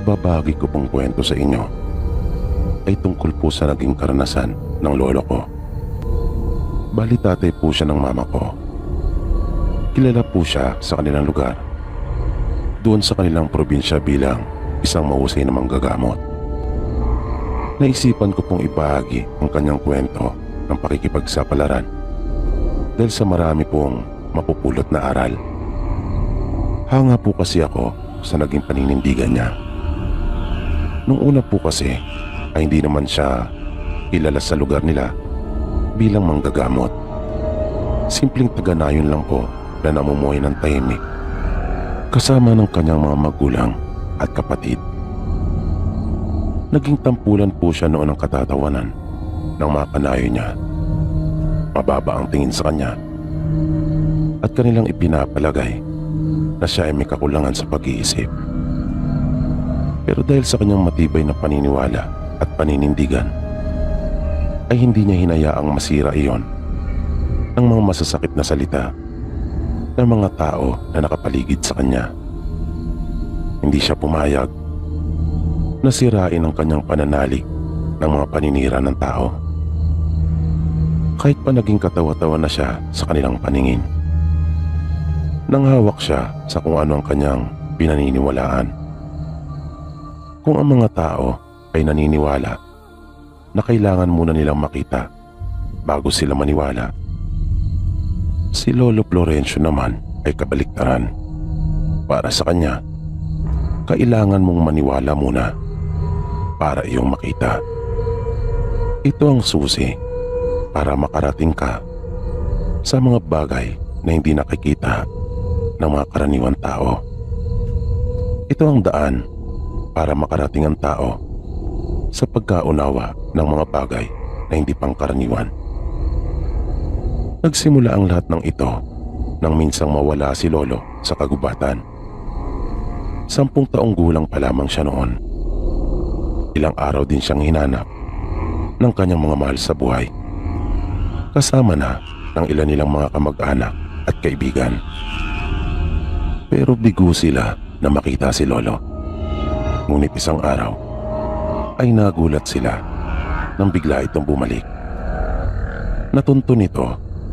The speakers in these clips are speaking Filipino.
ibabahagi ko pong kwento sa inyo ay tungkol po sa naging karanasan ng lolo ko. Bali tatay po siya ng mama ko. Kilala po siya sa kanilang lugar, doon sa kanilang probinsya bilang isang mahusay na manggagamot. Naisipan ko pong ibahagi ang kanyang kwento ng pakikipagsapalaran dahil sa marami pong mapupulot na aral. Hanga po kasi ako sa naging paninindigan niya. Nung una po kasi ay hindi naman siya kilala sa lugar nila bilang manggagamot. Simpleng taga-nayon lang po na namumuhay ng tahimik kasama ng kanyang mga magulang at kapatid. Naging tampulan po siya noon ng katatawanan ng mga kanayo niya. Mababa ang tingin sa kanya at kanilang ipinapalagay na siya ay may kakulangan sa pag-iisip. Pero dahil sa kanyang matibay na paniniwala at paninindigan, ay hindi niya hinayaang masira iyon ng mga masasakit na salita ng mga tao na nakapaligid sa kanya. Hindi siya pumayag na sirain ang kanyang pananalig ng mga paninira ng tao. Kahit pa naging katawa-tawa na siya sa kanilang paningin, nanghawak siya sa kung ano ang kanyang pinaniniwalaan. Kung ang mga tao ay naniniwala na kailangan muna nilang makita bago sila maniwala, si Lolo Florencio naman ay kabaliktaran. Para sa kanya, kailangan mong maniwala muna para iyong makita. Ito ang susi para makarating ka sa mga bagay na hindi nakikita ng mga karaniwang tao. Ito ang daan para makarating ang tao sa pagkaunawa ng mga bagay na hindi pangkaraniwan. Nagsimula ang lahat ng ito nang minsang mawala si Lolo sa kagubatan. 10 taong gulang pa lamang siya noon. Ilang araw din siyang hinanap ng kanyang mga mahal sa buhay, kasama na ng ilan nilang mga kamag-anak at kaibigan. Pero bigo sila na makita si Lolo. Ngunit isang araw ay nagulat sila nang bigla itong bumalik. Natunto nito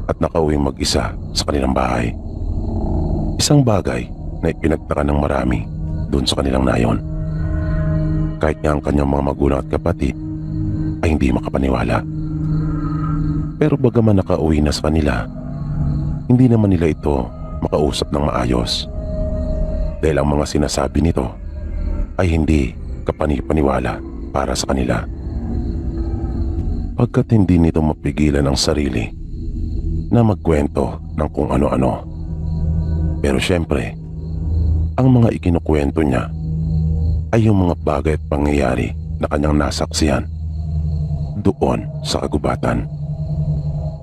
at nakauwing mag-isa sa kanilang bahay. Isang bagay na ipinagtaka ng marami doon sa kanilang nayon. Kahit nga ang kanyang mga magulang at kapatid ay hindi makapaniwala. Pero bagaman nakauwi na sa kanila, hindi naman nila ito makausap ng maayos. Dahil ang mga sinasabi nito ay hindi kapanipaniwala para sa kanila. Pagkat hindi nito mapigilan ang sarili na magkwento ng kung ano-ano. Pero syempre, ang mga ikinukwento niya ay yung mga bagay at pangyayari na kanyang nasaksihan doon sa kagubatan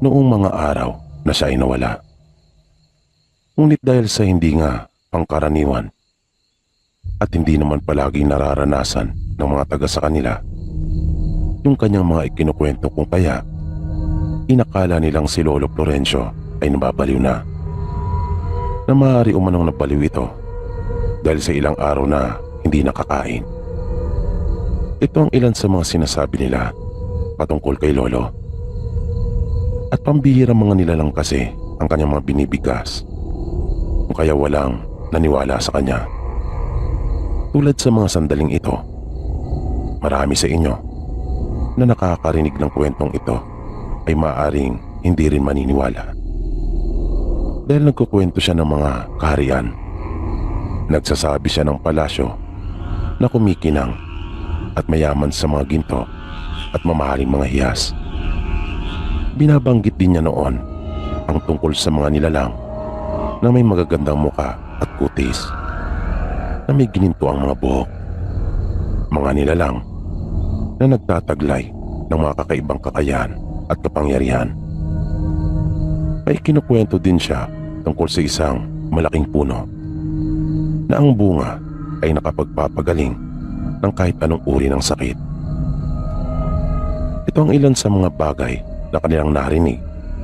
noong mga araw na siya ay nawala. Ngunit dahil sa hindi nga pangkaraniwan at hindi naman palaging nararanasan ng mga taga sa kanila yung kanyang mga ikinukwento, kung kaya inakala nilang si Lolo Florencio ay nababaliw na maaari umanong nabaliw ito dahil sa ilang araw na hindi nakakain. Ito ang ilan sa mga sinasabi nila patungkol kay Lolo. At pambihirang mga nilalang kasi ang kanyang mga binibigas, kung kaya walang naniwala sa kanya. Tulad sa mga sandaling ito, marami sa inyo na nakakarinig ng kwentong ito ay maaaring hindi rin maniniwala. Dahil nagkukwento siya ng mga kaharian. Nagsasabi siya ng palasyo na kumikinang at mayaman sa mga ginto at mamahaling mga hiyas. Binabanggit din niya noon ang tungkol sa mga nilalang na may magagandang muka at kutis, na may gininto ang mga buhok. Mga nilalang na nagtataglay ng mga kakaibang kakayahan at kapangyarihan. May kinukwento din siya tungkol sa isang malaking puno na ang bunga ay nakapagpapagaling ng kahit anong uri ng sakit. Ito ang ilan sa mga bagay na kanilang narinig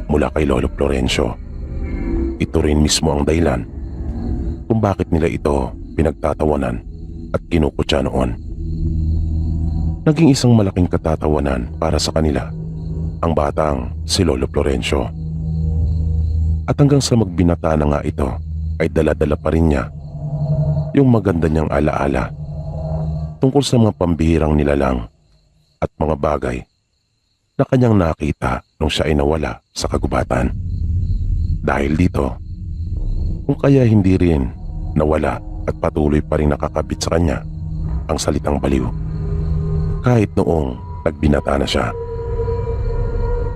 mula kay Lolo Florencio. Ito rin mismo ang dahilan kung bakit nila ito pinagtatawanan at kinukutya noon. Naging isang malaking katatawanan para sa kanila ang batang si Lolo Florencio. At hanggang sa magbinata na nga ito ay dala-dala pa rin niya yung maganda niyang alaala tungkol sa mga pambihirang nilalang at mga bagay na kanyang nakita nung siya ay nawala sa kagubatan. Dahil dito, kung kaya hindi rin nawala at patuloy pa rin nakakabit sa kanya ang salitang baliw kahit noong nagbinata na siya.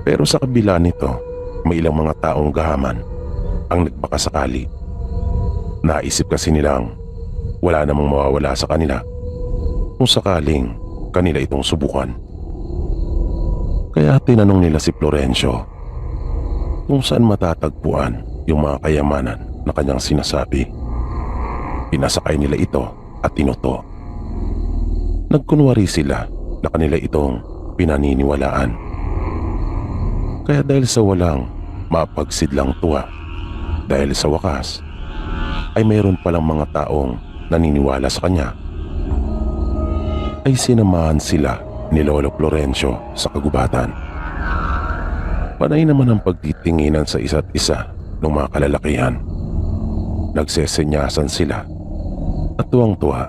Pero sa kabila nito, may ilang mga taong gahaman ang nagpakasakali. Naisip kasi nilang wala namang mawawala sa kanila kung sakaling kanila itong subukan. Kaya tinanong nila si Florencio kung saan matatagpuan yung mga kayamanan na kanyang sinasabi. Pinasakay nila ito at tinuto. Nagkunwari sila na kanila itong pinaniniwalaan. Kaya dahil sa walang mapagsidlang tuwa, dahil sa wakas ay mayroon palang mga taong naniniwala sa kanya, ay sinamahan sila ni Lolo Florencio sa kagubatan. Panay naman ang pagtitinginan sa isa't isa ng mga kalalakihan. Nagsesenyasan sila at tuwang-tuwa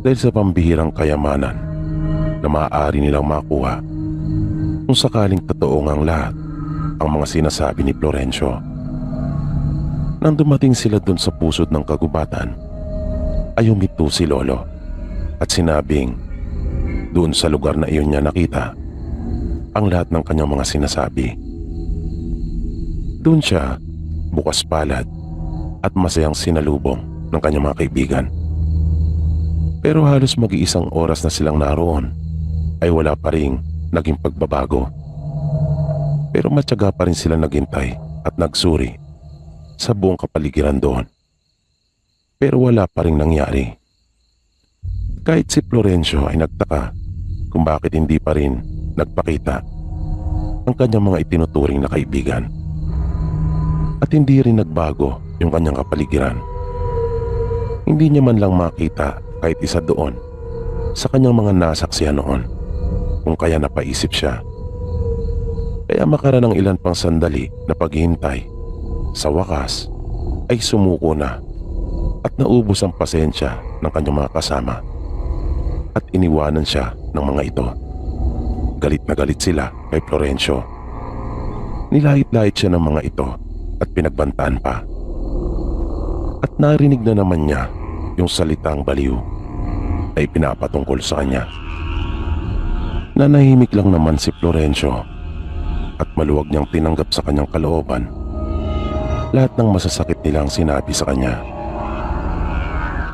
dahil sa pambihirang kayamanan na maaari nilang makuha kung sakaling totoo ngang lahat ang mga sinasabi ni Florencio. Nang dumating sila dun sa pusod ng kagubatan, ay humito si Lolo at sinabing doon sa lugar na iyon niya nakita ang lahat ng kanyang mga sinasabi. Doon siya bukas palad at masayang sinalubong ng kanyang mga kaibigan. Pero halos mag-iisang oras na silang naroon ay wala pa ring naging pagbabago. Pero matyaga pa rin sila naghintay at nagsuri sa buong kapaligiran doon. Pero wala pa ring nangyari. Kahit si Florencio ay nagtaka kung bakit hindi pa rin nagpakita ang kanyang mga itinuturing na kaibigan. At hindi rin nagbago yung kanyang kapaligiran. Hindi niya man lang makita kahit isa doon sa kanyang mga nasaksihan noon, kung kaya napaisip siya. Kaya makaraan ng ilan pang sandali na paghihintay, sa wakas ay sumuko na at naubos ang pasensya ng kanyang mga kasama at iniwanan siya ng mga ito. Galit na galit sila kay Florencio. Nilahit-lahit siya ng mga ito at pinagbantaan pa. At narinig na naman niya yung salitang baliw ay pinapatungkol sa kanya. Nanahimik lang naman si Florencio at maluwag niyang tinanggap sa kanyang kalooban lahat ng masasakit nilang sinabi sa kanya.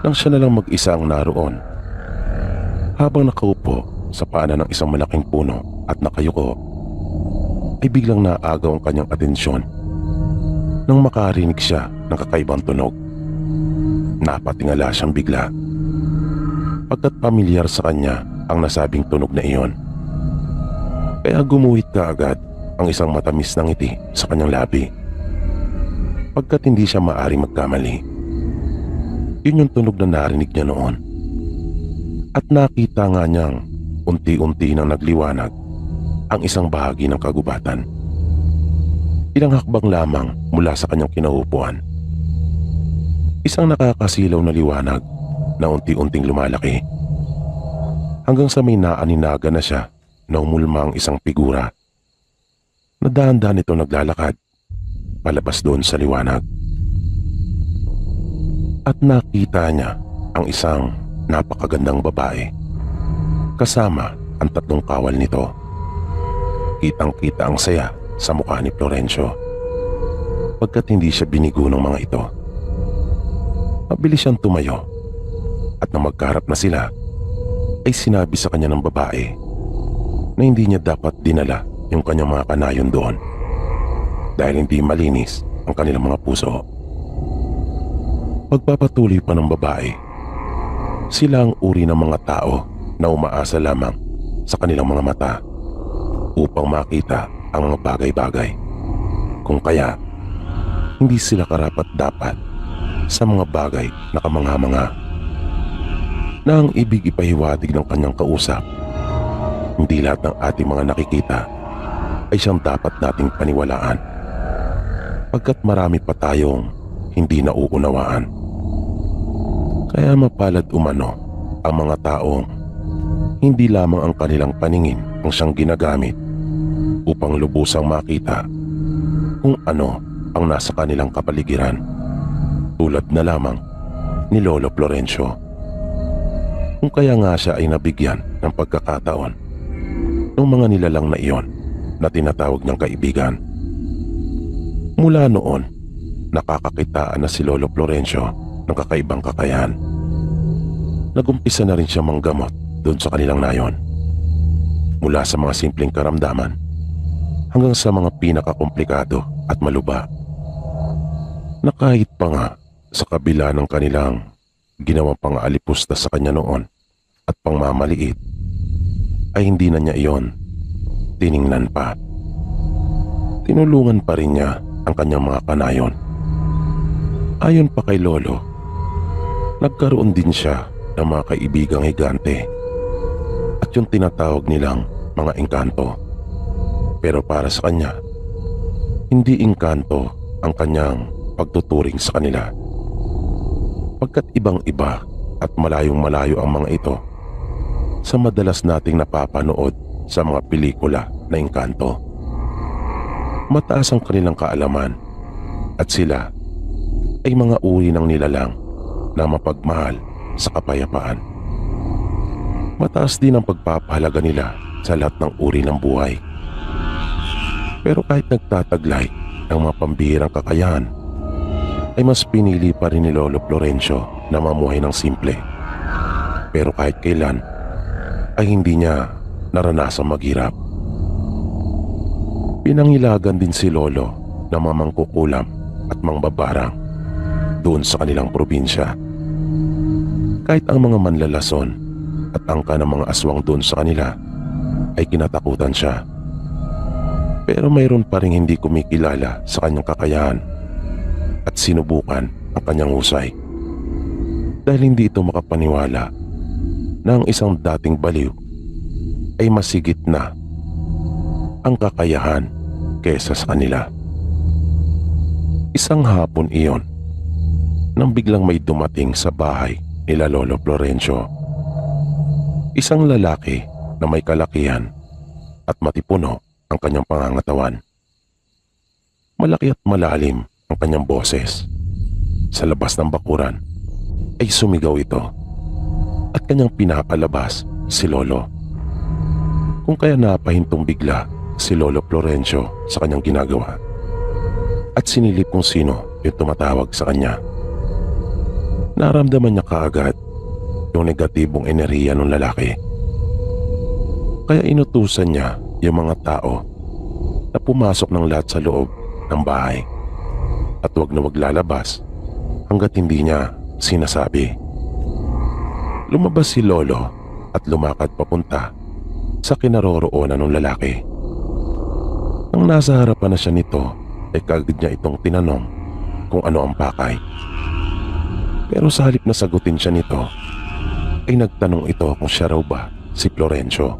Nang siya na lang mag-isa ang naroon, habang nakaupo sa paanan ng isang malaking puno at nakayuko, ay biglang naagaw ang kanyang atensyon nang makarinig siya ng kakaibang tunog. Napatingala siyang bigla pagkat pamilyar sa kanya ang nasabing tunog na iyon. Kaya gumuhit kaagad ang isang matamis na ngiti sa kanyang labi pagkat hindi siya maaring magkamali. Yun yung tunog na narinig niya noon. At nakita nga niyang unti-unti nang nagliwanag ang isang bahagi ng kagubatan. Ilang hakbang lamang mula sa kanyang kinaupuan. Isang nakakasilaw na liwanag na unti-unting lumalaki. Hanggang sa may naaninaga na siya na umulma ang isang figura. Nadahan-dahan ito naglalakad palabas doon sa liwanag. At nakita niya ang isang napakagandang babae kasama ang tatlong kawal nito. Kitang-kita ang saya sa mukha ni Florencio pagkat hindi siya binigo ng mga ito. Mabilis siyang tumayo at nang magkaharap na sila ay sinabi sa kanya ng babae na hindi niya dapat dinala yung kanyang mga kanayon doon dahil hindi malinis ang kanilang mga puso. Pagpapatuloy pa ng babae, sila ang uri ng mga tao na umaasa lamang sa kanilang mga mata upang makita ang mga bagay-bagay. Kung kaya, hindi sila karapat-dapat sa mga bagay na kamangha-mangha. na ang ibig ipahiwatig ng kanyang kausap, hindi lahat ng ating mga nakikita ay siyang dapat nating paniwalaan, pagkat marami pa tayong hindi nauunawaan. Kaya mapalad umano ang mga taong hindi lamang ang kanilang paningin ang siyang ginagamit upang lubusang makita kung ano ang nasa kanilang kapaligiran, tulad na lamang ni Lolo Florencio. Kung kaya nga siya ay nabigyan ng pagkakataon ng mga nilalang na iyon na tinatawag niyang kaibigan. Mula noon, nakakakitaan na si Lolo Florencio ng kakaibang kakayahan. Nagumpisa na rin siya manggamot doon sa kanilang nayon, mula sa mga simpleng karamdaman hanggang sa mga pinakakomplikado at maluba, na kahit pa nga sa kabila ng kanilang ginawang pang-aalipusta sa kanya noon at pangmamaliit, ay hindi na niya iyon tiningnan pa. Tinulungan pa rin niya ang kanyang mga kanayon. Ayon pa kay Lolo, nagkaroon din siya ng mga kaibigang higante at yung tinatawag nilang mga engkanto. Pero para sa kanya, hindi engkanto ang kanyang pagtuturing sa kanila, pagkat ibang-iba at malayong-malayo ang mga ito sa madalas nating napapanood sa mga pelikula na engkanto. Mataas ang kanilang kaalaman at sila ay mga uri ng nilalang na mapagmahal sa kapayapaan. Mataas din ang pagpapahalaga nila sa lahat ng uri ng buhay. Pero kahit nagtataglay ng mga pambihirang kakayahan, ay mas pinili pa rin ni Lolo Florencio na mamuhay ng simple. Pero kahit kailan ay hindi niya naranasang maghirap. Pinangilagan din si Lolo ng mga mangkukulam at mangbabarang doon sa kanilang probinsya. Kahit ang mga manlalason at angka ng mga aswang doon sa kanila ay kinatakutan siya. Pero mayroon pa rin hindi kumikilala sa kanyang kakayahan at sinubukan ang kanyang husay, dahil hindi ito makapaniwala na ang isang dating baliw ay masigit na ang kakayahan kesa sa kanila. Isang hapon iyon nang biglang may dumating sa bahay nila Lolo Florencio. Isang lalaki na may kalakihan at matipuno ang kanyang pangangatawan. Malaki at malalim ang kanyang boses. Sa labas ng bakuran ay sumigaw ito at kanyang pinapalabas si Lolo. Kung kaya napahintong bigla si Lolo Florencio sa kanyang ginagawa at sinilip kung sino yung tumatawag sa kanya. Naramdaman niya kaagad yung negatibong enerhiya ng lalaki. Kaya inutusan niya yung mga tao na pumasok ng lahat sa loob ng bahay at wag na wag lalabas hanggat hindi niya sinasabi. Lumabas si Lolo at lumakad papunta sa kinaroroonan ng lalaki. Nang nasa harapan na siya nito, ay kaagad niya itong tinanong kung ano ang pakay. Pero sa halip na sagutin siya nito, ay nagtanong ito kung siya raw ba si Florencio.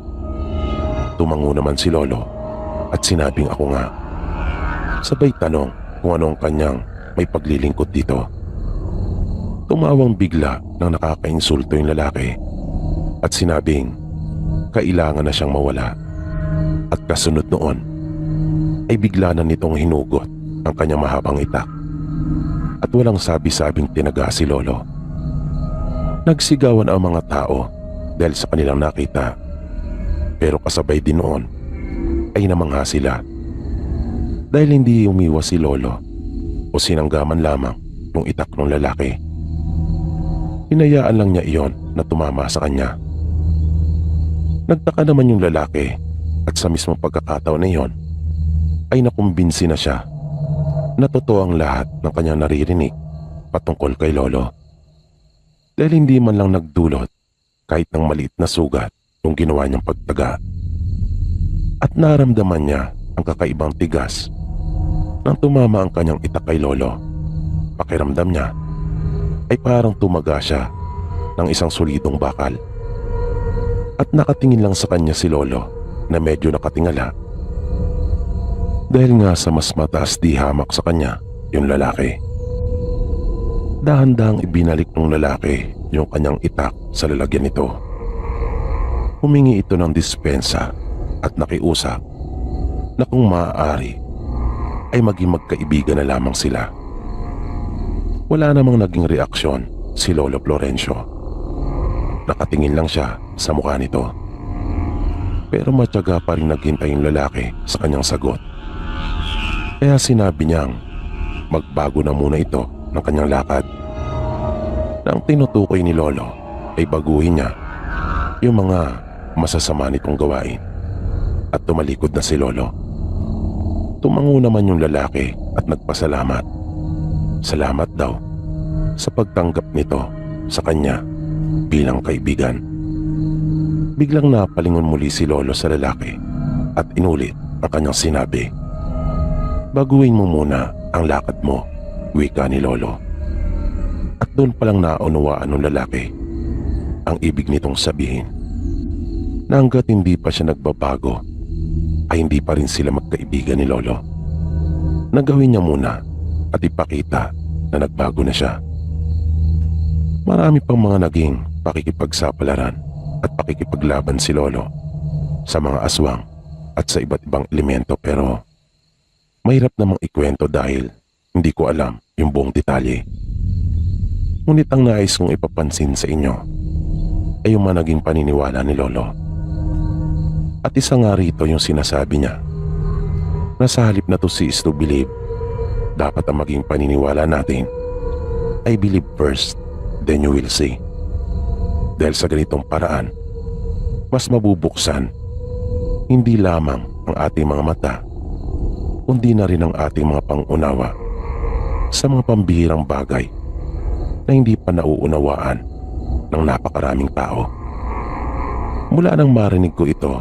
Tumango naman si Lolo at sinabing ako nga. Sabay tanong kung ano ang kanyang may paglilingkod dito. Tumawang bigla nang nakakainsulto yung lalaki at sinabing kailangan na siyang mawala. At kasunod noon ay bigla na nitong hinugot ang kanyang mahabang itak at walang sabi-sabing tinaga si Lolo. Nagsigawan ang mga tao dahil sa kanilang nakita, pero kasabay din noon ay namangha sila dahil hindi umiwas si Lolo o sinanggaman lamang yung itak ng lalaki. Hinayaan lang niya iyon na tumama sa kanya. Nagtaka naman yung lalaki at sa mismong pagkakataon na iyon ay nakumbinsi na siya na totoo ang lahat ng kanyang naririnig patungkol kay Lolo, dahil hindi man lang nagdulot kahit ng maliit na sugat yung ginawa niyang pagtaga. At naramdaman niya ang kakaibang tigas nang tumama ang kanyang itak kay Lolo. Pakiramdam niya ay parang tumaga siya ng isang solidong bakal. At nakatingin lang sa kanya si Lolo na medyo nakatingala. Dahil nga sa mas mataas di hamak sa kanya yung lalaki. Dahan-dahang ibinalik ng lalaki yung kanyang itak sa lalagyan nito. Humingi ito ng dispensa at nakiusap na kung maaari ay maging magkaibigan na lamang sila. Wala namang naging reaksyon si Lolo Florencio. Nakatingin lang siya sa mukha nito. Pero matyaga pa rin naghintay yung lalaki sa kanyang sagot. Kaya sinabi niyang magbago na muna ito ng kanyang lakad. Nang tinutukoy ni Lolo ay baguhin niya yung mga masasama nitong gawain at tumalikod na si Lolo. Tumango naman yung lalaki at nagpasalamat. Salamat daw sa pagtanggap nito sa kanya bilang kaibigan. Biglang napalingon muli si Lolo sa lalaki at inulit ang kanyang sinabi. Baguhin mo muna ang lakad mo, wika ni Lolo. At doon palang naunawaan ng lalaki ang ibig nitong sabihin na hanggat hindi pa siya nagbabago ay hindi pa rin sila magkaibigan ni Lolo. Nagawin niya muna at ipakita na nagbago na siya. Marami pang mga naging pakikipagsapalaran at pakikipaglaban si Lolo sa mga aswang at sa iba't ibang elemento, pero mahirap namang ikwento dahil hindi ko alam yung buong detalye. Ngunit ang nais kong ipapansin sa inyo ay yung mga naging paniniwala ni Lolo. At isa nga rito yung sinasabi niya na sa halip na to is to believe, dapat ang maging paniniwala natin ay believe first, then you will see. Dahil sa ganitong paraan, mas mabubuksan hindi lamang ang ating mga mata, kundi na rin ang ating mga pangunawa sa mga pambihirang bagay na hindi pa nauunawaan ng napakaraming tao. Mula nang marinig ko ito,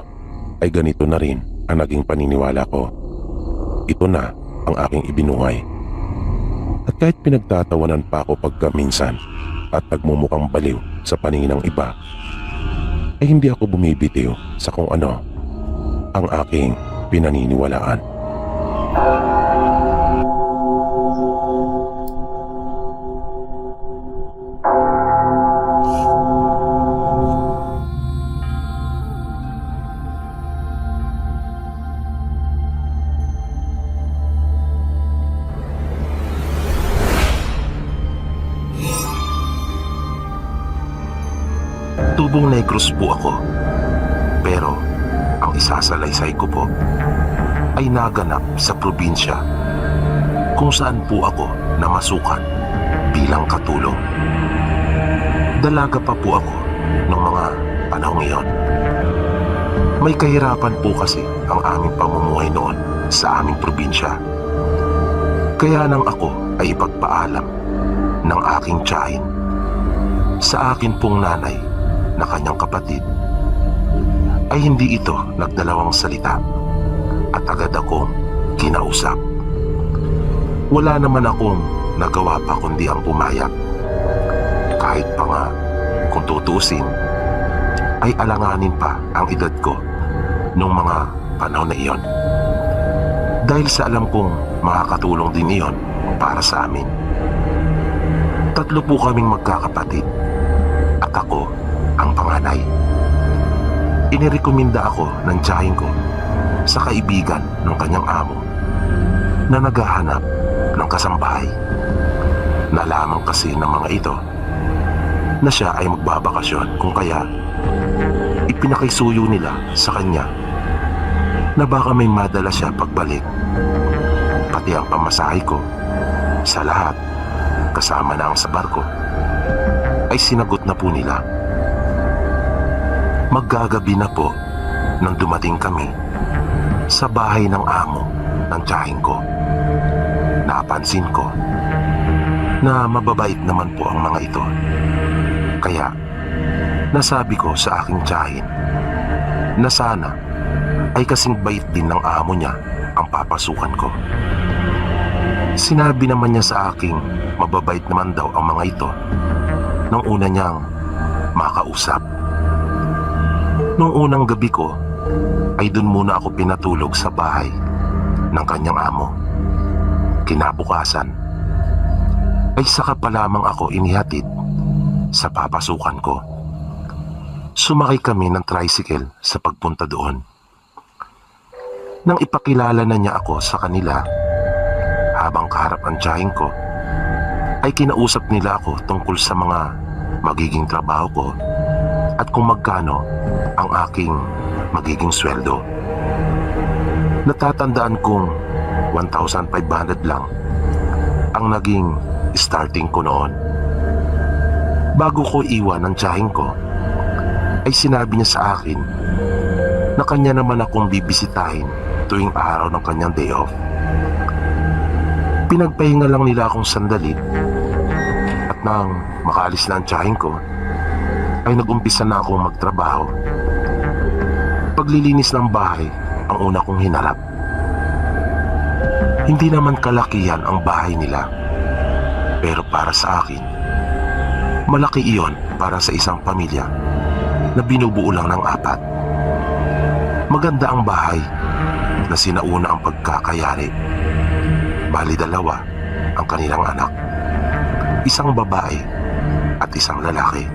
ay ganito na rin ang naging paniniwala ko. Ito na ang aking ibinuhay. At kahit pinagtatawanan pa ako pagka minsan at nagmumukhang baliw sa paningin ng iba, ay hindi ako bumibitiw sa kung ano ang aking pinaniniwalaan. Tubong Negros po ako. Pero ang isasalaysay ko po ay naganap sa probinsya kung saan po ako namasukan bilang katulong. Dalaga pa po ako noong mga panahong iyon. May kahirapan po kasi ang aming pamumuhay noon sa aming probinsya. Kaya nang ako ay ipagpaalam ng aking tiyahin sa akin pong nanay na kanyang kapatid, ay hindi ito nagdalawang salita at agad akong kinausap. Wala naman akong nagawa pa kundi ang pumayag. Kahit pa nga kung tutuusin ay alanganin pa ang edad ko noong mga panahon na iyon. Dahil sa alam kong makakatulong din iyon para sa amin. 3 po kaming magkakapatid at ako ang panganay. Inirekomenda ako ng tiyahin ko sa kaibigan ng kanyang amo na naghahanap ng kasambahay. Nalaman kasi ng mga ito na siya ay magbabakasyon, kung kaya ipinakisuyo nila sa kanya na baka may madala siya pagbalik. Pati ang pamasahe ko sa lahat, kasama na ang sa barko, ay sinagot na po nila. Maggagabi na po nang dumating kami sa bahay ng amo ng tiyahin ko. Napansin ko na mababait naman po ang mga ito. Kaya nasabi ko sa aking tiyahin na sana ay kasing bait din ng amo niya ang papasukan ko. Sinabi naman niya sa aking mababait naman daw ang mga ito nang una niyang makausap. Nung unang gabi ko, ay dun muna ako pinatulog sa bahay ng kanyang amo. Kinabukasan, ay saka pa lamang ako inihatid sa papasukan ko. Sumakay kami ng tricycle sa pagpunta doon. Nang ipakilala na niya ako sa kanila, habang kaharap ang tiyahing ko, ay kinausap nila ako tungkol sa mga magiging trabaho ko at kung magkano ang aking magiging sweldo. Natatandaan kong 1,500 lang ang naging starting ko noon. Bago ko iwan ang tiyahing ko, ay sinabi niya sa akin na kanya naman akong bibisitahin tuwing araw ng kanyang day off. Pinagpahinga lang nila akong sandali at nang makaalis na ang tiyahing ko, ay nag-umpisa na akong magtrabaho. Paglilinis ng bahay ang una kong hinarap. Hindi naman kalakihan ang bahay nila, pero para sa akin, malaki iyon para sa isang pamilya na binubuo lang ng 4. Maganda ang bahay na sinauna ang pagkakayari. Bali 2 ang kanilang anak, isang babae at isang lalaki,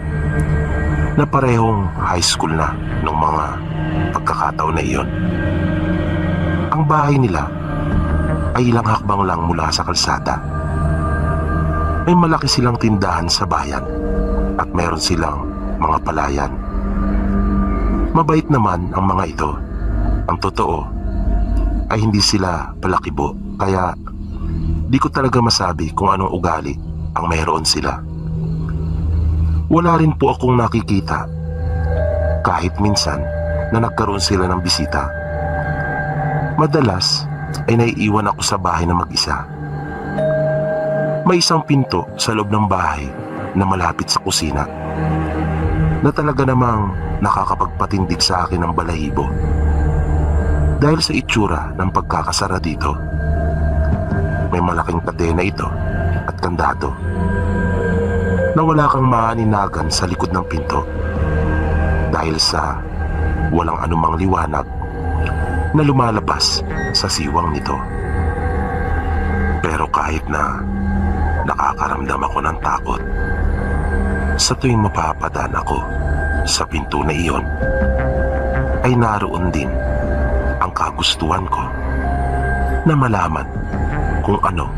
na parehong high school na nung mga pagkakataon na iyon. Ang bahay nila ay ilang hakbang lang mula sa kalsada. May malaki silang tindahan sa bayan at meron silang mga palayan. Mabait naman ang mga ito. Ang totoo ay hindi sila palakibo, kaya di ko talaga masabi kung anong ugali ang mayroon sila. Wala rin po akong nakikita kahit minsan na nagkaroon sila ng bisita. Madalas ay naiiwan ako sa bahay na mag-isa. May isang pinto sa loob ng bahay na malapit sa kusina na talaga namang nakakapagpatindig sa akin ng balahibo dahil sa itsura ng pagkakasara dito. May malaking kadena ito at kandado na wala kang maaninagan sa likod ng pinto dahil sa walang anumang liwanag na lumalabas sa siwang nito. Pero kahit na nakakaramdam ako ng takot, sa tuwing mapapadaan ako sa pinto na iyon, ay naroon din ang kagustuhan ko na malaman kung ano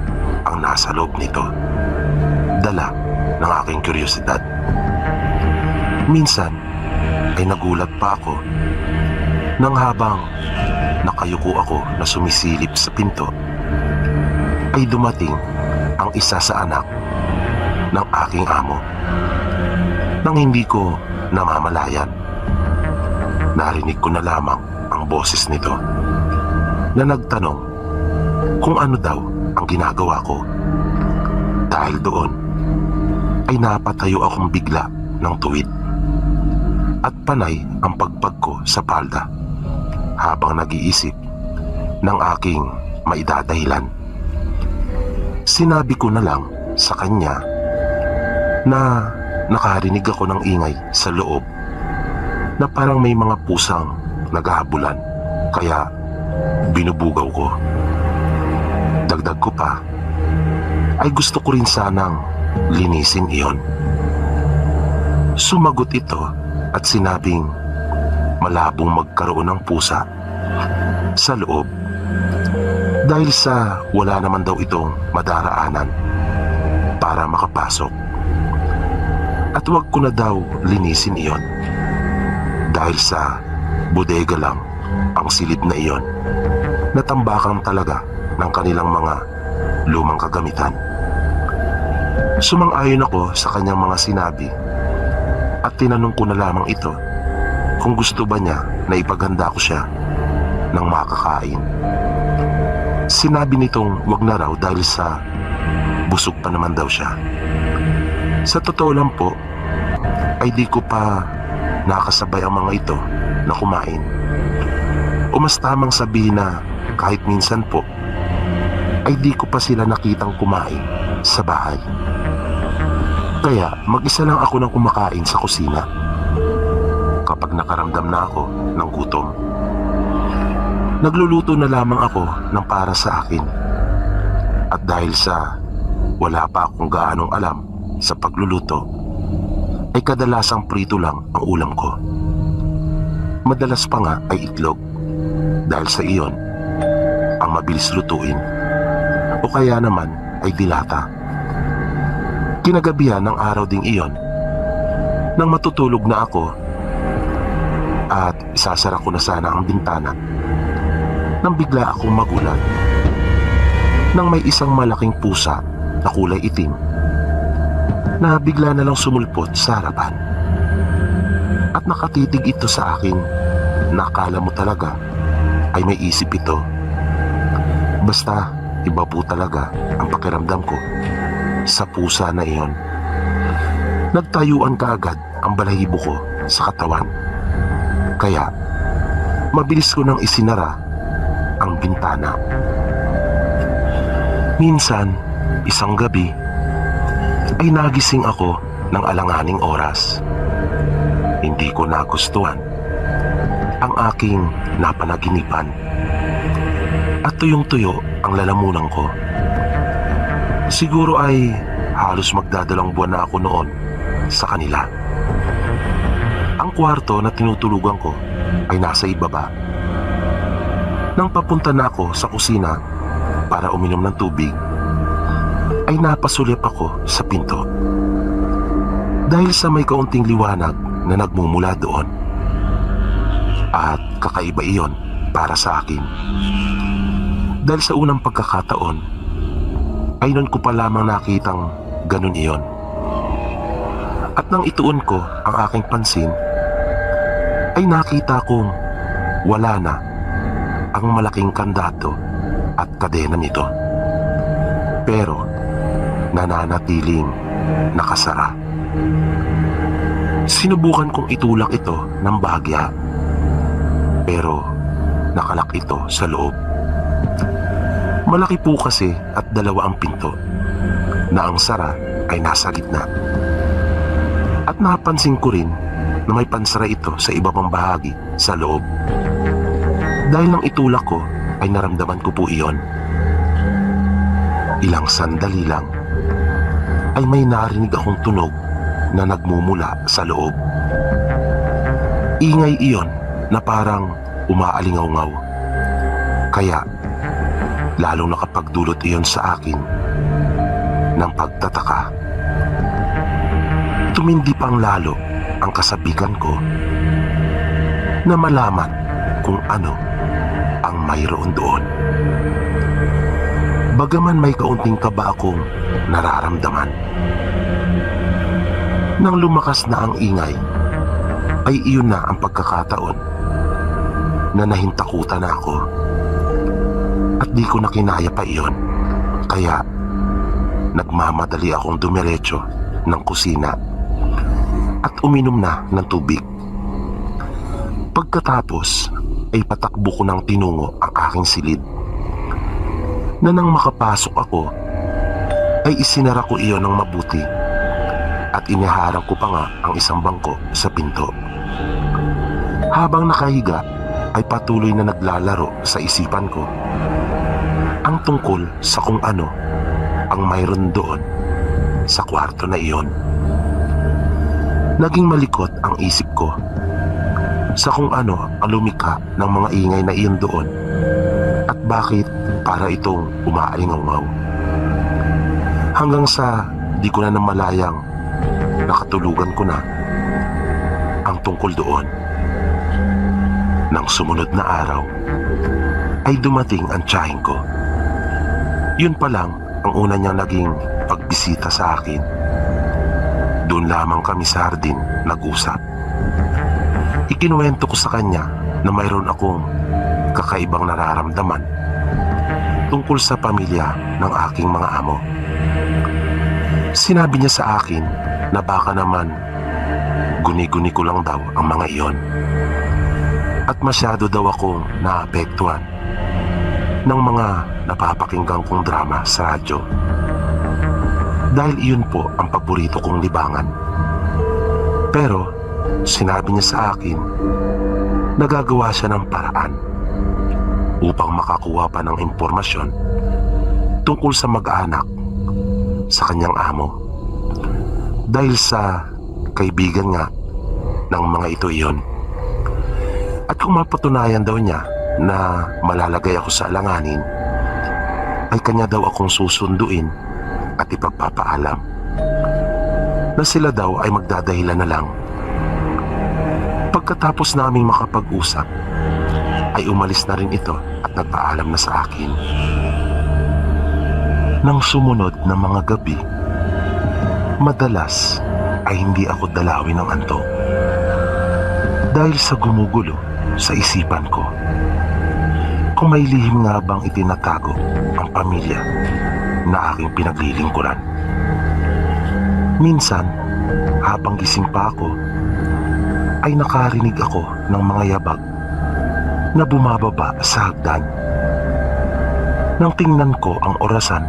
ang nasa loob nito, dala ng aking kuryosidad. Minsan ay nagulat pa ako nang habang nakayuko ako na sumisilip sa pinto, ay dumating ang isa sa anak ng aking amo nang hindi ko namamalayan. Narinig ko na lamang ang boses nito na nagtanong kung ano daw ang ginagawa ko. Dahil doon ay napatayo akong bigla ng tuwid at panay ang pagpag ko sa palda habang nag-iisip ng aking maidadahilan. Sinabi ko na lang sa kanya na nakarinig ako ng ingay sa loob na parang may mga pusang naghahabulan, kaya binubugaw ko. Dagdag ko pa, ay gusto ko rin sanang linisin iyon. Sumagot ito at sinabing malabong magkaroon ng pusa sa loob dahil sa wala naman daw itong madaraanan para makapasok. At wag ko na daw linisin iyon dahil sa bodega lang ang silid na iyon na tambakan talaga ng kanilang mga lumang kagamitan. Sumang-ayon ako sa kanyang mga sinabi at tinanong ko na lamang ito kung gusto ba niya na ipaganda ko siya ng makakain. Sinabi nitong wag na raw dahil sa busog pa naman daw siya. Sa totoo lang po, ay di ko pa nakasabay ang mga ito na kumain. O mas tamang sabihin na kahit minsan po, ay di ko pa sila nakitang kumain sa bahay. Kaya mag-isa lang ako nang kumakain sa kusina. Kapag nakaramdam na ako ng gutom, nagluluto na lamang ako ng para sa akin. At dahil sa wala pa akong gaanong alam sa pagluluto, ay kadalasang prito lang ang ulam ko. Madalas pa nga ay itlog, dahil sa iyon ang mabilis lutuin, o kaya naman ay dilata. Kinagabihan ng araw ding iyon, nang matutulog na ako at isasara ko na sana ang bintana, nang bigla akong magulat nang may isang malaking pusa na kulay itim na bigla na lang sumulpot sa harapan. At nakatitig ito sa akin na akala mo talaga ay may isip ito. Basta iba po talaga ang pakiramdam ko sa pusa na iyon. Nagtayuan kaagad ang balahibo ko sa katawan. Kaya mabilis ko nang isinara ang bintana. Minsan, isang gabi, ay nagising ako ng alanganing oras. Hindi ko nagustuhan ang aking napanaginipan at tuyong-tuyo ang lalamunan ko. Siguro ay halos magdadalang buwan na ako noon sa kanila. Ang kwarto na tinutulugan ko ay nasa ibaba. Nang papunta na ako sa kusina para uminom ng tubig, ay napasulip ako sa pinto. Dahil sa may kaunting liwanag na nagmumula doon. At kakaiba iyon para sa akin. Dahil sa unang pagkakataon, ay nun ko pa lamang nakitang ganun iyon. At nang ituon ko ang aking pansin, ay nakita kong wala na ang malaking kandado at kadena nito. Pero nananatiling nakasara. Sinubukan kong itulak ito ng bahagya, pero nakalak ito sa loob. Malaki po kasi at dalawa ang pinto, na ang sara ay nasa gitna. At napansin ko rin na may pansara ito sa iba pang bahagi sa loob. Dahil nang itulak ko ay naramdaman ko po iyon. Ilang sandali lang ay may narinig akong tunog na nagmumula sa loob. Ingay iyon na parang umaalingaw-ngaw. Kaya lalong nakapagdulot iyon sa akin ng pagtataka. Tumindi pang lalo ang kasabigan ko na malaman kung ano ang mayroon doon. Bagaman may kaunting kaba akong nararamdaman. Nang lumakas na ang ingay, ay iyon na ang pagkakataon na nahintakutan na ako. At di ko na kinaya pa iyon. Kaya nagmamadali akong dumiretso ng kusina at uminom na ng tubig. Pagkatapos ay patakbo ko ng tinungo ang aking silid, na nang makapasok ako ay isinara ko iyon ng mabuti at iniharang ko pa nga ang isang bangko sa pinto. Habang nakahiga ay patuloy na naglalaro sa isipan ko ang tungkol sa kung ano ang mayroon doon sa kwarto na iyon. Naging malikot ang isip ko sa kung ano ang lumikha ng mga ingay na iyon doon at bakit para itong umaalingaw-ngaw. Hanggang sa di ko na namalayang nakatulugan ko na ang tungkol doon. Nang sumunod na araw ay dumating ang tiyahin ko. Yun pa lang ang una niyang naging pagbisita sa akin. Doon lamang kami sa hardin nag-usap. Ikinuwento ko sa kanya na mayroon akong kakaibang nararamdaman tungkol sa pamilya ng aking mga amo. Sinabi niya sa akin na baka naman guni-guni ko lang daw ang mga iyon at masyado daw akong naapektuhan ng mga napapakinggan kong drama sa radyo. dahil iyon po ang paborito kong libangan. Pero sinabi niya sa akin na gagawa siya ng paraan upang makakuha pa ng impormasyon tungkol sa mag-anak sa kanyang amo. Dahil sa kaibigan nga ng mga ito iyon. At kung mapatunayan daw niya na malalagay ako sa alanganin, ay kanya daw akong susunduin at ipagpapaalam na sila daw ay magdadahilan na lang. Pagkatapos naming makapag-usap, ay umalis na rin ito at nagpaalam na sa akin. Nang sumunod na mga gabi, madalas ay hindi ako dalawin ng antok dahil sa gumugulo sa isipan ko kung may lihim nga bang itinatago ang pamilya na aking pinaglilingkuran. Minsan, habang gising pa ako, ay nakarinig ako ng mga yabag na bumababa sa hagdan. Nang tingnan ko ang orasan,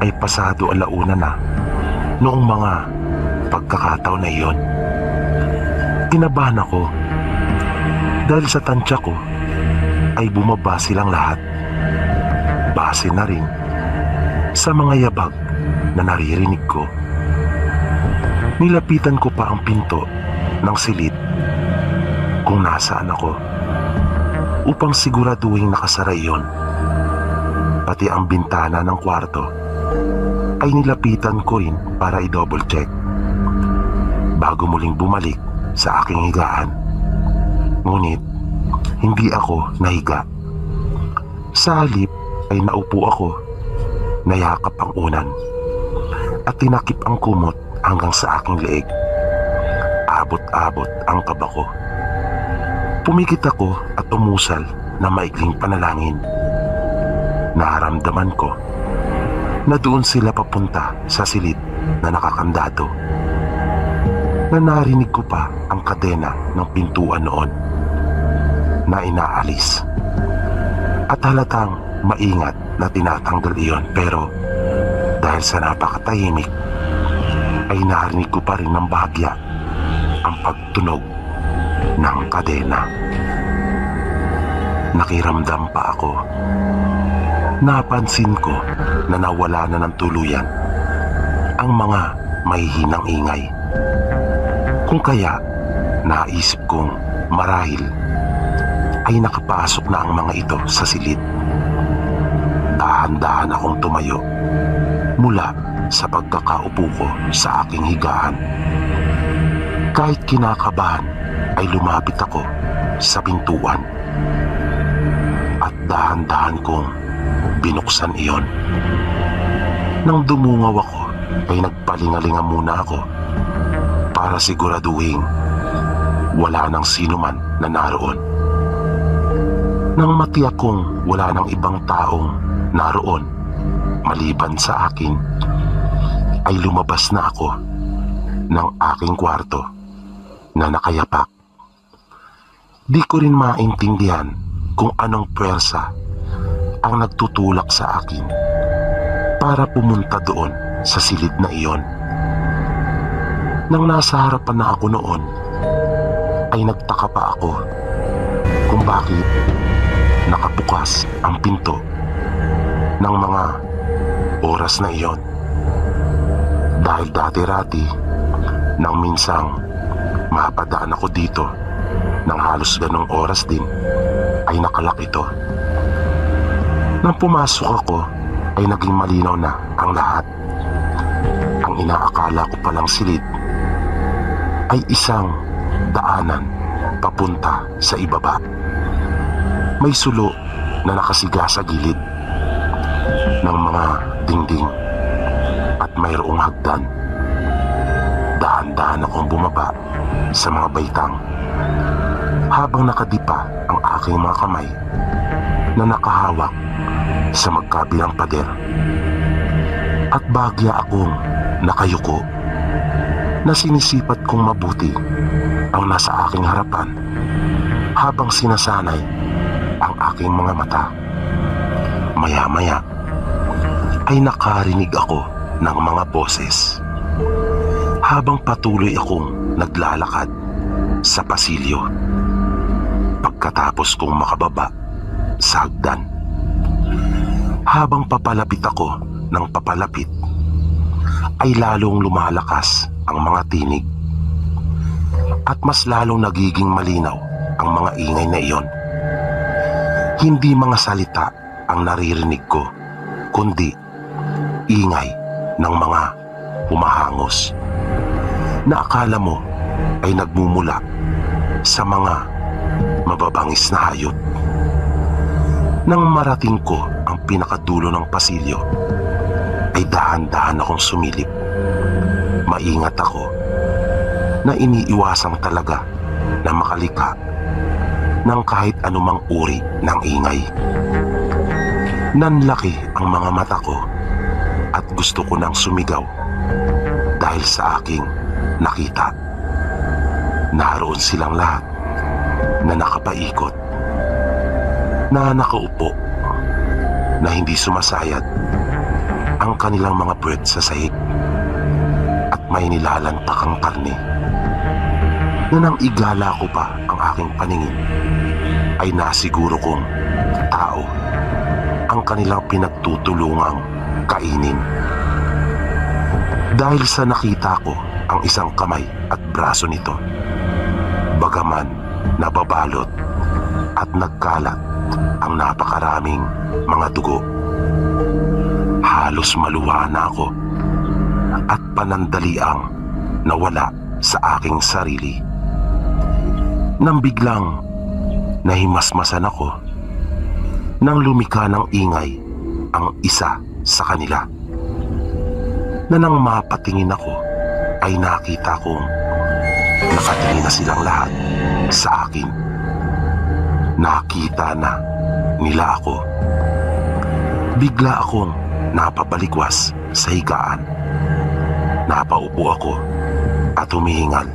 ay pasado 1:00 na noong mga pagkakataon na iyon. Kinabahan ako dahil sa tansya ko ay bumaba silang lahat. Base na rin sa mga yabag na naririnig ko. Nilapitan ko pa ang pinto ng silid kung nasaan ako upang siguraduhin nakasara iyon. Pati ang bintana ng kwarto ay nilapitan ko rin para i-double check bago muling bumalik sa aking higaan. Ngunit hindi ako nahiga. Sa halip ay naupo ako, nayakap ang unan at tinakip ang kumot hanggang sa aking leeg. Abot-abot ang kaba ko. Pumikit ako at umusal na maikling panalangin. Naramdaman ko na doon sila papunta sa silid na nakakandado. Na narinig ko pa ang kadena ng pintuan noon na inaalis. At halatang maingat na tinatanggal iyon, pero dahil sa napakatahimik ay narinig ko pa rin ng bahagya ang pagtunog ng kadena. Nakiramdam pa ako. Napansin ko na nawala na ng tuluyan ang mga mahihinang ingay. Kung kaya naisip kong marahil ay nakapasok na ang mga ito sa silid. Dahan-dahan akong tumayo mula sa pagkakaupo ko sa aking higaan. Kahit kinakabahan ay lumapit ako sa pintuan at dahan-dahan kong binuksan iyon. Nang dumungaw ako ay nagpalingalinga muna ako para siguraduhin wala nang sino man na naroon. Nang matiyak kong wala nang ibang taong naroon maliban sa akin, ay lumabas na ako ng aking kwarto na nakayapak. Di ko rin maintindihan kung anong puwersa ang nagtutulak sa akin para pumunta doon sa silid na iyon. Nang nasa harapan na ako noon, ay nagtaka pa ako kung bakit nakabukas ang pinto ng mga oras na iyon. Dahil dati-rati nang minsang mapadaan ako dito ng halos ganong oras din, ay nakalak ito. Nang pumasok ako ay naging malinaw na ang lahat. Ang inaakala ko palang silid ay isang daanan papunta sa ibaba. May sulo na nakasiga sa gilid ng mga dingding at mayroong hagdan. Dahan-dahan akong bumaba sa mga baitang habang nakadipa ang aking mga kamay na nakahawak sa magkabilang pader. At bagya akong nakayuko na sinisipat kong mabuti ang nasa aking harapan habang sinasanay ang aking mga mata. Maya-maya ay nakarinig ako ng mga boses. Habang patuloy akong naglalakad sa pasilyo. Pagkatapos kong makababa sa hagdan. Habang papalapit ako ng papalapit, ay lalong lumalakas ang mga tinig. At mas lalong nagiging malinaw ang mga ingay na iyon. Hindi mga salita ang naririnig ko, kundi ingay ng mga humahangos na akala mo ay nagmumula sa mga mababangis na hayop. Nang marating ko ang pinakadulo ng pasilyo, ay dahan-dahan akong sumilip. Maingat ako na iniiwasang talaga na makalikha ng kahit anumang uri ng ingay. Nanlaki ang mga mata ko at gusto ko nang sumigaw dahil sa aking nakita. Naroon silang lahat na nakapaikot, na nakaupo, na hindi sumasayad ang kanilang mga puwet sa sahig at may nilalantakang karne na nang igala ko pa ang aking paningin ay nasiguro kong tao ang kanilang pinagtutulungang kainin. Dahil sa nakita ko ang isang kamay at braso nito, bagaman nababalot at nagkalat ang napakaraming mga dugo. Halos maluha na ako at panandaliang nawala sa aking sarili. Nang biglang nahimasmasan ako nang lumika ng ingay ang isa sa kanila, na nang mapatingin ako ay nakita kong nakatingin na silang lahat sa akin. Nakita na nila ako. Bigla akong napabalikwas sa higaan. Napaupo ako at humihingal.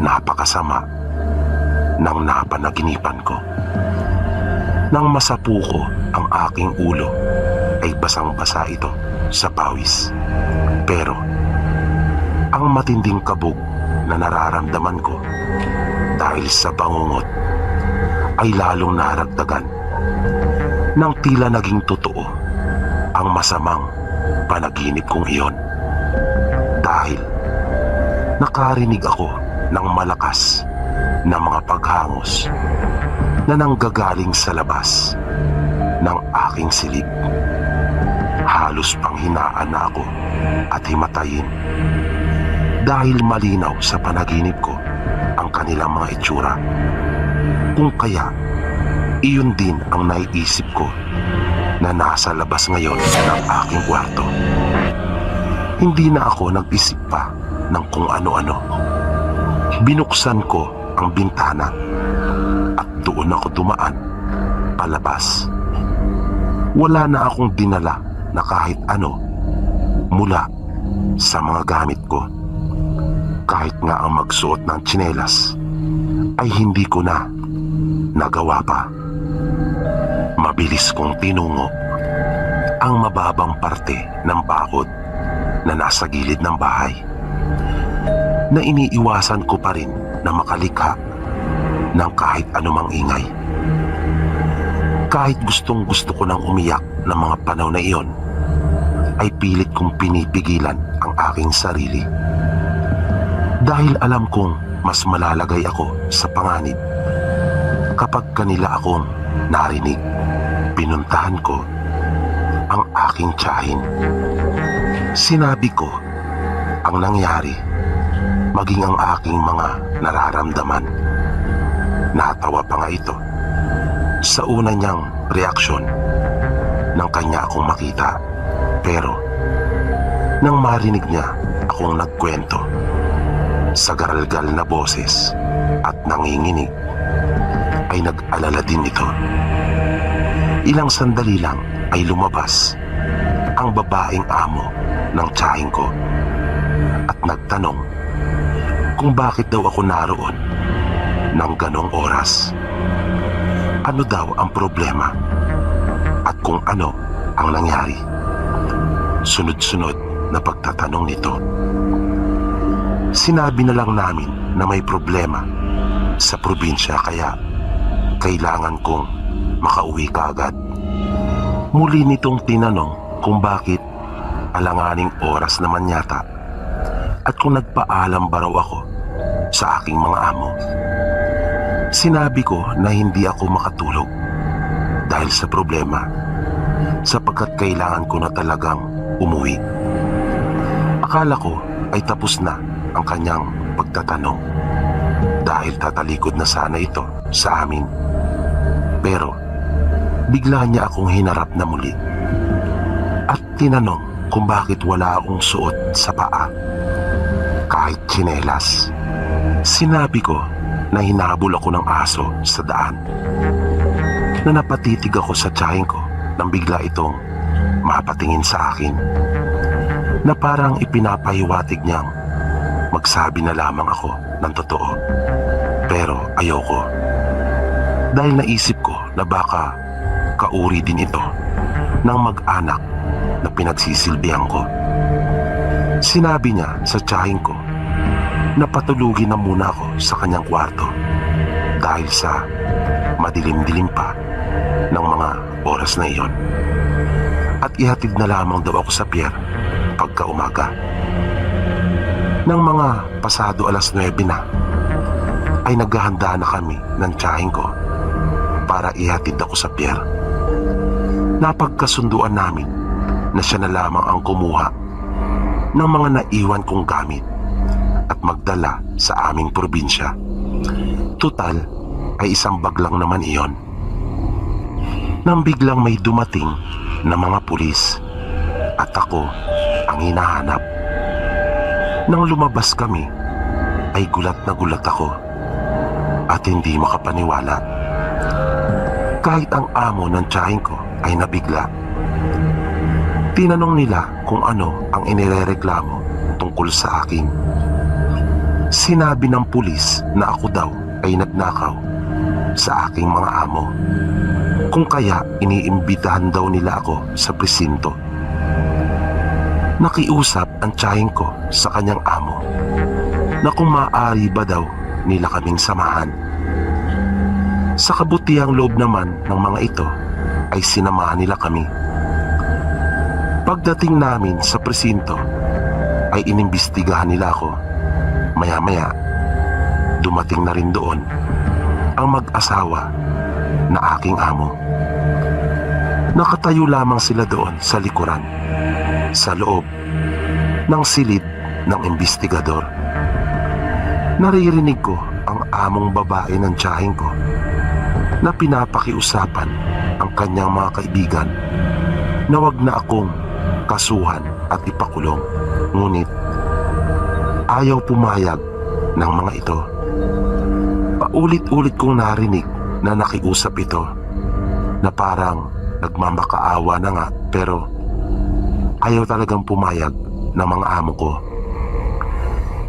Napakasama ng napanaginipan ko. Nang masapu ko ang aking ulo, ay basang-basa ito sa pawis. Pero ang matinding kabog na nararamdaman ko dahil sa bangungot ay lalong naragdagan nang tila naging totoo ang masamang panaginip kong iyon. Dahil nakarinig ako ng malakas na mga paghangos na nanggagaling sa labas ng aking silid. Halos panghinaan na ako at himatayin dahil malinaw sa panaginip ko ang kanilang mga itsura. Kung kaya, iyon din ang naiisip ko na nasa labas ngayon ng aking kwarto. Hindi na ako nag-isip pa ng kung ano-ano. Binuksan ko ang bintana at doon ako dumaan palabas. Wala na akong dinala na kahit ano mula sa mga gamit ko. Kahit nga ang magsuot ng tsinelas ay hindi ko na nagawa pa. Mabilis kong tinungo ang mababang parte ng bakod na nasa gilid ng bahay, na iniiwasan ko pa rin na makalikha ng kahit anumang ingay. Kahit gustong gusto ko nang umiyak ng mga panahon na iyon, ay pilit kong pinipigilan ang aking sarili. Dahil alam kong mas malalagay ako sa panganib kapag kanila akong narinig. Pinuntahan ko ang aking tiyahin. Sinabi ko ang nangyari, maging ang aking mga nararamdaman. Natawa pa nga ito sa una niyang reaksyon nang kanya akong makita. Pero nang marinig niya akong nagkwento sa garalgal na boses at nanginginig, ay nag-alala din ito. Ilang sandali lang ay lumabas ang babaeng amo ng tiyahin ko at nagtanong kung bakit daw ako naroon ng ganong oras. Ano daw ang problema at kung ano ang nangyari. sunod-sunod na pagtatanong nito. Sinabi na lang namin na may problema sa probinsya kaya kailangan kong makauwi kaagad. Muli nitong tinanong kung bakit alanganing oras naman yata at kung nagpaalam ba raw ako sa aking mga amo. Sinabi ko na hindi ako makatulog dahil sa problema sapagkat kailangan ko na talagang umuwi. Akala ko ay tapos na ang kanyang pagtatanong dahil tatalikod na sana ito sa amin. Pero bigla niya akong hinarap na muli at tinanong kung bakit wala akong suot sa paa kahit tsinelas. Sinabi ko na hinabol ako ng aso sa daan, na napatitig ako sa tiyahin ko nang bigla itong mapatingin sa akin, na parang ipinapahiwatig niyang magsabi na lamang ako ng totoo. Pero ayoko dahil naisip ko na baka kauri din ito ng mag-anak na pinagsisilbihan ko. Sinabi niya sa tiyahin ko na patulugin na muna ako sa kanyang kwarto dahil sa madilim-dilim pa ng mga oras na iyon, at ihatid na lamang daw ako sa pier pagka umaga. Nang mga pasado alas 9 na ay naghahanda na kami ng tiyahin ko para ihatid ako sa pier. Napagkasunduan namin na siya na lamang ang kumuha ng mga naiwan kong gamit at magdala sa aming probinsya. Tutal ay isang bag lang naman iyon. Nang biglang may dumating na mga pulis at ako ang hinahanap. Nang lumabas kami ay gulat na gulat ako at hindi makapaniwala. Kahit ang amo ng tiyahin ko ay nabigla. Tinanong nila kung ano ang inirereklamo tungkol sa akin. Sinabi ng pulis na ako daw ay nagnakaw sa aking mga amo, kung kaya iniimbitahan daw nila ako sa presinto. Nakiusap ang tiyahin ko sa kanyang amo na kung maaari ba daw nila kaming samahan. Sa kabutihang loob naman ng mga ito ay sinamahan nila kami. Pagdating namin sa presinto ay inimbestigahan nila ako. Maya-maya dumating na rin doon ang mag-asawa na aking amo. Nakatayo lamang sila doon sa likuran, sa loob ng silid ng imbestigador. Naririnig ko ang among babae ng tiyahin ko na pinapakiusapan ang kanyang mga kaibigan na wag na akong kasuhan at ipakulong. Ngunit ayaw pumayag ng mga ito. Paulit-ulit kong narinig na nakiusap ito na parang nagmamakaawa na nga, pero ayaw talagang pumayag ng mga amo ko.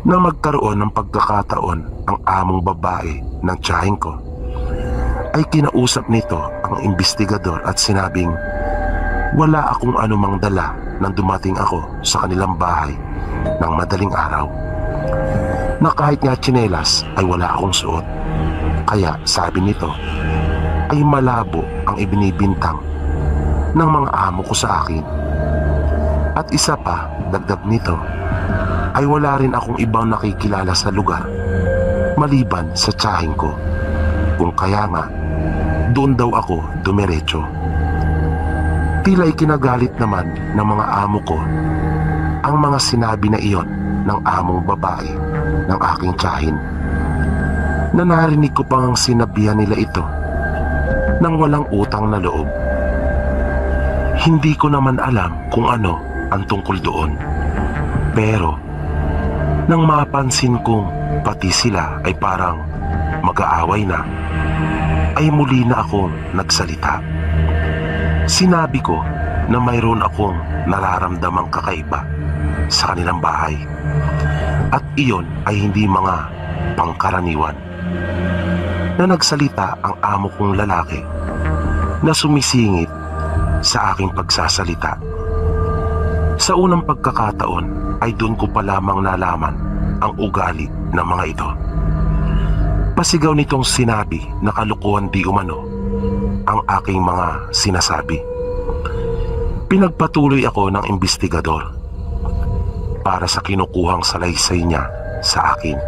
Nang magkaroon ng pagkakataon ang among babae ng tiyahin ko, ay kinausap nito ang imbestigador at sinabing wala akong anumang dala nang dumating ako sa kanilang bahay ng madaling araw, na kahit nga tsinelas ay wala akong suot. Kaya sabi nito ay malabo ang ibinibintang ng mga amo ko sa akin. At isa pa, dagdag nito, ay wala rin akong ibang nakikilala sa lugar maliban sa tiyahin ko, kung kaya nga doon daw ako dumiretso. Tila'y kinagalit naman ng mga amo ko ang mga sinabi na iyon ng among babae ng aking tiyahin, na narinig ko pang sinabihan nila ito nang walang utang na loob. Hindi ko naman alam kung ano ang tungkol doon, pero nang mapansin kong pati sila ay parang mag-aaway na, ay muli na akong nagsalita. Sinabi ko na mayroon akong nararamdamang kakaiba sa kanilang bahay, at iyon ay hindi mga pangkaraniwan. Na nagsalita ang amo kong lalaki na sumisingit sa aking pagsasalita. Sa unang pagkakataon ay doon ko pa lamang nalaman ang ugali ng mga ito. Pasigaw nitong sinabi na kalukuhan di umano ang aking mga sinasabi. Pinagpatuloy ako ng investigador para sa kinukuhang salaysay niya sa akin.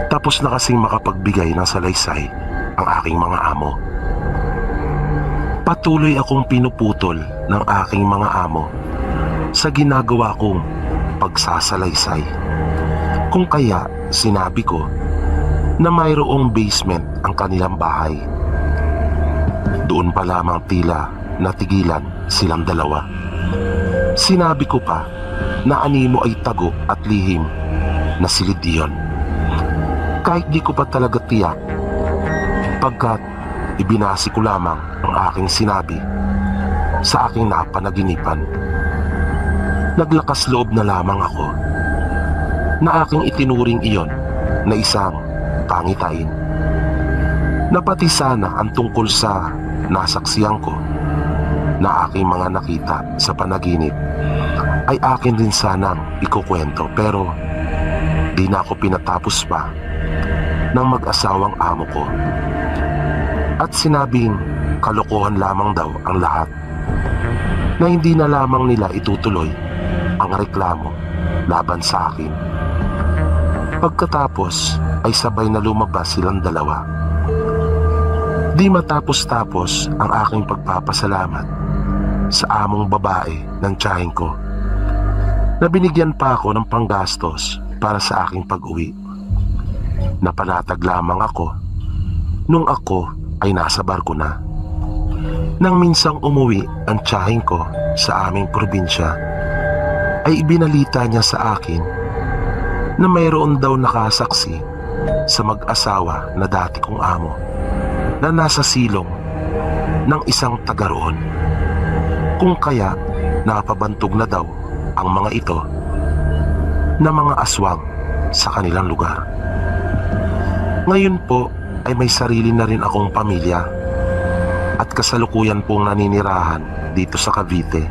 Tapos na kasing makapagbigay ng salaysay ang aking mga amo. Patuloy akong pinuputol ng aking mga amo sa ginagawa kong pagsasalaysay. Kung kaya sinabi ko na mayroong basement ang kanilang bahay. Doon pa lamang tila natigilan silang dalawa. Sinabi ko pa na animo ay tago at lihim na silid iyon. Kahit di ko pa talaga tiyak, pagkat ibinasi ko lamang ang aking sinabi sa aking napanaginipan. Naglakas loob na lamang ako na aking itinuring iyon na isang pangitain. Na pati sana ang tungkol sa nasaksiyan ko na aking mga nakita sa panaginip ay akin din sanang ikukwento, pero di na ako pinatapos pa ng mag-asawang amo ko. At sinabing kalokohan lamang daw ang lahat, na hindi na lamang nila itutuloy ang reklamo laban sa akin. Pagkatapos ay sabay na lumabas silang dalawa. Di matapos-tapos ang aking pagpapasalamat sa among babae ng tiyahin ko na binigyan pa ako ng panggastos para sa aking pag-uwi. Napanatag lamang ako nung ako ay nasa barko na. Nang minsang umuwi ang tiyahin ko sa aming probinsya, ay ibinalita niya sa akin na mayroon daw nakasaksi sa mag-asawa na dati kong amo na nasa silong ng isang taga roon. Kung kaya napabantog na daw ang mga ito na mga aswang sa kanilang lugar. Ngayon po ay may sarili na rin akong pamilya at kasalukuyan pong naninirahan dito sa Cavite.